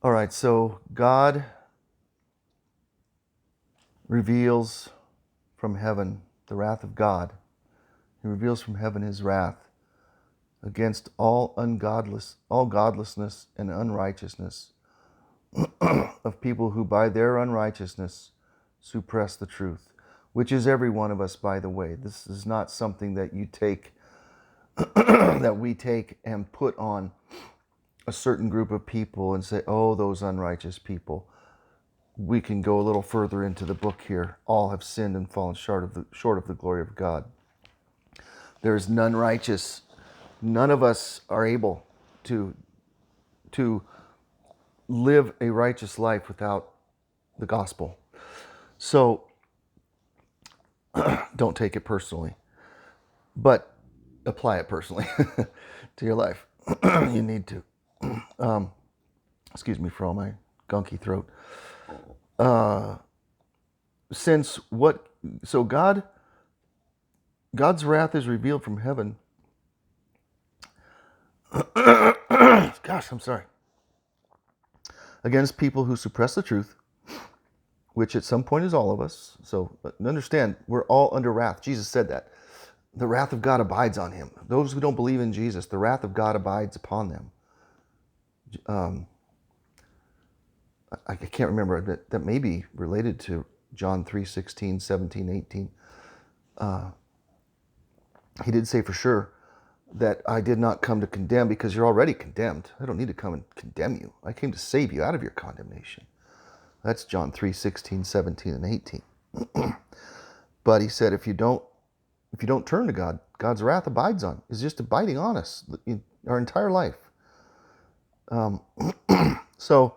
All right, so God reveals from heaven the wrath of God. He reveals from heaven his wrath against all godlessness and unrighteousness of people who by their unrighteousness suppress the truth, which is every one of us, by the way. This is not something that you take, that we take and put on a certain group of people and say, oh, those unrighteous people. We can go a little further into the book here. All have sinned and fallen short of the glory of God. There is none righteous. None of us are able to live a righteous life without the gospel. So don't take it personally, but apply it personally to your life. You need to. Excuse me for all my gunky throat. So God's wrath is revealed from heaven. Gosh, I'm sorry. Against people who suppress the truth, which at some point is all of us. So understand, we're all under wrath. Jesus said that. The wrath of God abides on him. Those who don't believe in Jesus, the wrath of God abides upon them. I can't remember. That may be related to John 3:16, 17, 18. He did say for sure that I did not come to condemn because you're already condemned. I don't need to come and condemn you. I came to save you out of your condemnation. That's John 3:16, 17, and 18. But he said if you don't turn to God, God's wrath abides on, is just abiding on us our entire life. So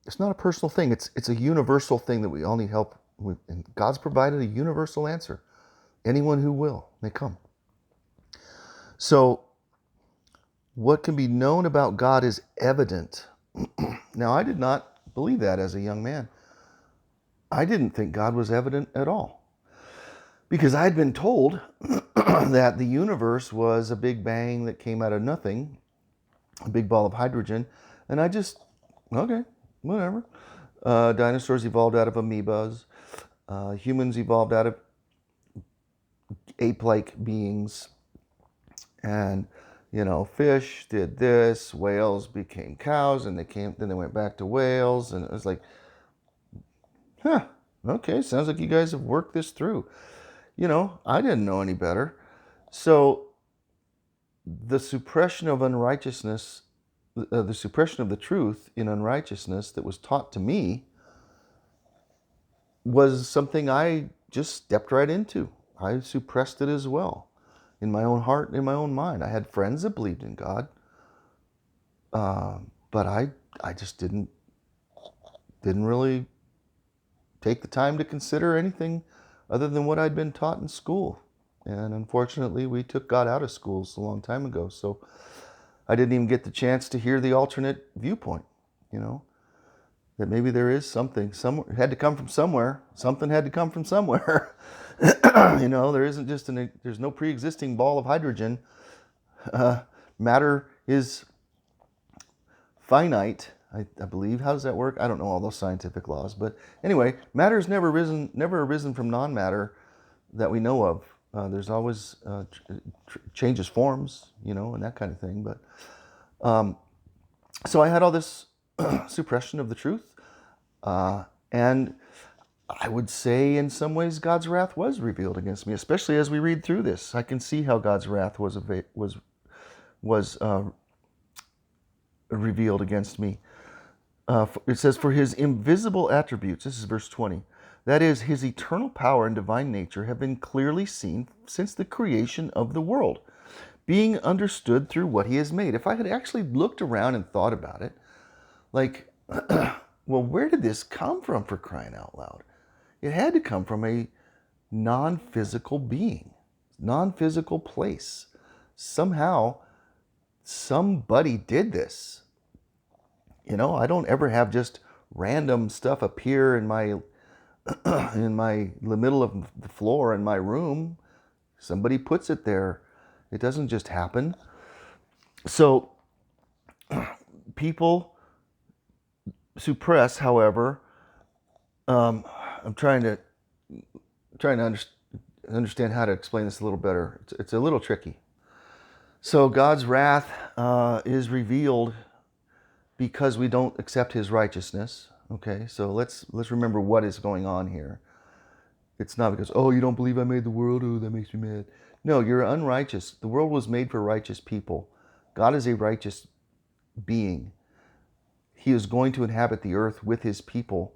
it's not a personal thing. It's a universal thing that we all need help with. And God's provided a universal answer. Anyone who will may come. So what can be known about God is evident. Now, I did not believe that as a young man. I didn't think God was evident at all. Because I'd been told that the universe was a big bang that came out of nothing, a big ball of hydrogen, and I just, okay, whatever. Dinosaurs evolved out of amoebas. Humans evolved out of ape-like beings. And, fish did this, whales became cows, and then they went back to whales, and it was like, okay, sounds like you guys have worked this through. I didn't know any better. So the suppression of unrighteousness, the suppression of the truth in unrighteousness that was taught to me was something I just stepped right into. I suppressed it as well in my own heart and in my own mind. I had friends that believed in God, but I just didn't really take the time to consider anything other than what I'd been taught in school. And unfortunately, we took God out of schools a long time ago, so I didn't even get the chance to hear the alternate viewpoint, that maybe there is something somewhere. It had to come from somewhere. Something had to come from somewhere. There isn't just there's no pre-existing ball of hydrogen. Matter is finite, I believe. How does that work? I don't know all those scientific laws, but anyway, matter has never arisen from non-matter that we know of. There's always changes forms, and that kind of thing. But so I had all this suppression of the truth, and I would say in some ways God's wrath was revealed against me, especially as we read through this. I can see how God's wrath was revealed against me. It says, for his invisible attributes, this is verse 20, that is, his eternal power and divine nature have been clearly seen since the creation of the world, being understood through what he has made. If I had actually looked around and thought about it, like, well, where did this come from, for crying out loud? It had to come from a non-physical being, non-physical place. Somehow, somebody did this. I don't ever have just random stuff appear in the middle of the floor in my room. Somebody puts it there. It doesn't just happen. So people suppress, however, I'm trying to understand how to explain this a little better. It's a little tricky. So God's wrath is revealed because we don't accept His righteousness. Okay, so let's remember what is going on here. It's not because, oh, you don't believe I made the world, oh, that makes me mad. No, you're unrighteous. The world was made for righteous people. God is a righteous being. He is going to inhabit the earth with His people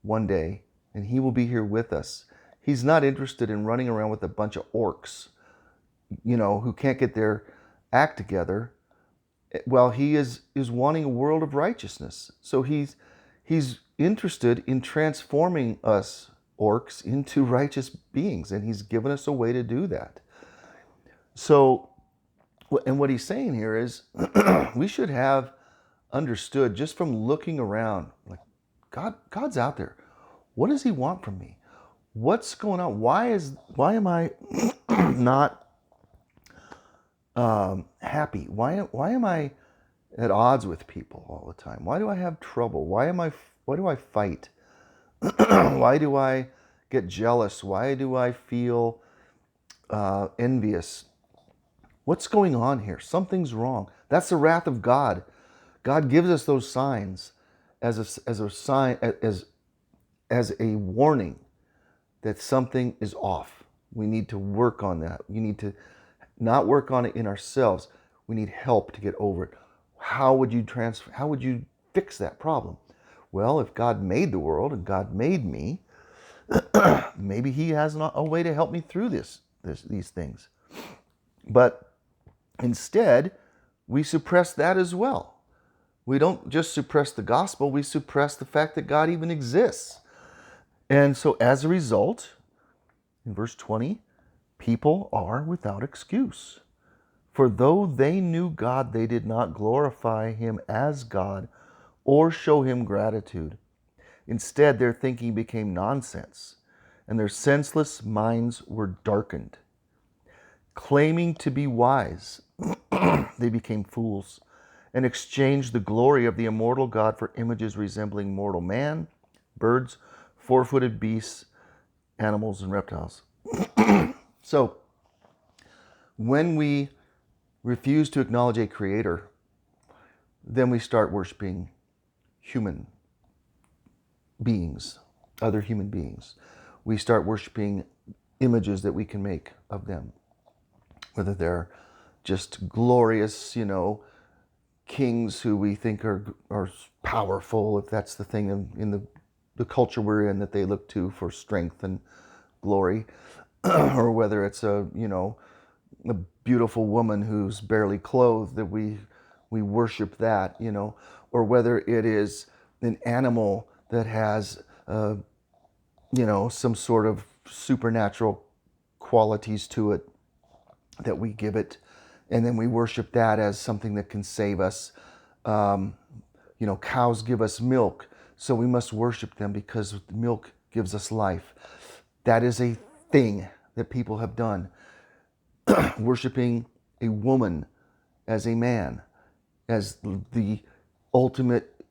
one day, and He will be here with us. He's not interested in running around with a bunch of orcs, who can't get their act together. Well, He is wanting a world of righteousness. So He's interested in transforming us orcs into righteous beings, and He's given us a way to do that. So, and what He's saying here is we should have understood just from looking around, like, God's out there. What does He want from me? What's going on? Why am I not happy? Why am I at odds with people all the time? Why do I have trouble? Why do I fight? Why do I get jealous? Why do I feel envious? What's going on here? Something's wrong. That's the wrath of God. God gives us those signs as a sign, as a warning that something is off. We need to work on that. We need to not work on it in ourselves. We need help to get over it. How would you fix that problem? Well, if God made the world and God made me, maybe He has a way to help me through these things. But instead, we suppress that as well. We don't just suppress the gospel, we suppress the fact that God even exists. And so as a result, in verse 20, people are without excuse. For though they knew God, they did not glorify Him as God or show Him gratitude. Instead, their thinking became nonsense, and their senseless minds were darkened. Claiming to be wise, they became fools and exchanged the glory of the immortal God for images resembling mortal man, birds, four-footed beasts, animals, and reptiles. So, when we refuse to acknowledge a creator, then we start worshiping human beings, other human beings. We start worshiping images that we can make of them, whether they're just glorious, kings who we think are powerful, if that's the thing in the culture we're in that they look to for strength and glory, or whether it's a beautiful woman who's barely clothed, that we worship that, or whether it is an animal that has some sort of supernatural qualities to it that we give it, and then we worship that as something that can save us. Cows give us milk, so we must worship them because milk gives us life. That is a thing that people have done. Worshiping a woman as a man, as the ultimate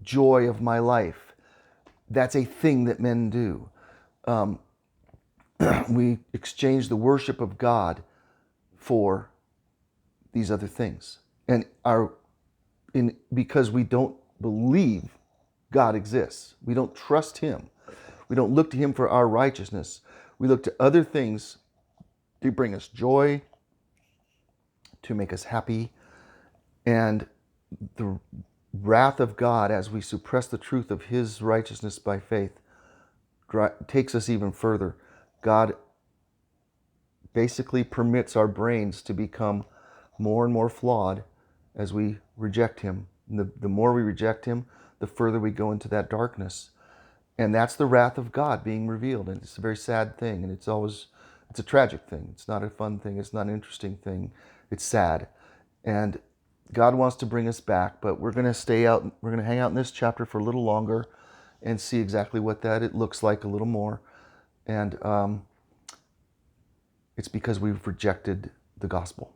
joy of my life. That's a thing that men do. We exchange the worship of God for these other things, and because we don't believe God exists, we don't trust Him, we don't look to Him for our righteousness. We look to other things to bring us joy, to make us happy, and the wrath of God, as we suppress the truth of His righteousness by faith, takes us even further. God basically permits our brains to become more and more flawed as we reject Him. And the more we reject Him, the further we go into that darkness. And that's the wrath of God being revealed. And it's a very sad thing. And it's a tragic thing. It's not a fun thing. It's not an interesting thing. It's sad. And God wants to bring us back, but we're going to stay out. We're going to hang out in this chapter for a little longer and see exactly what it looks like a little more. And it's because we've rejected the gospel.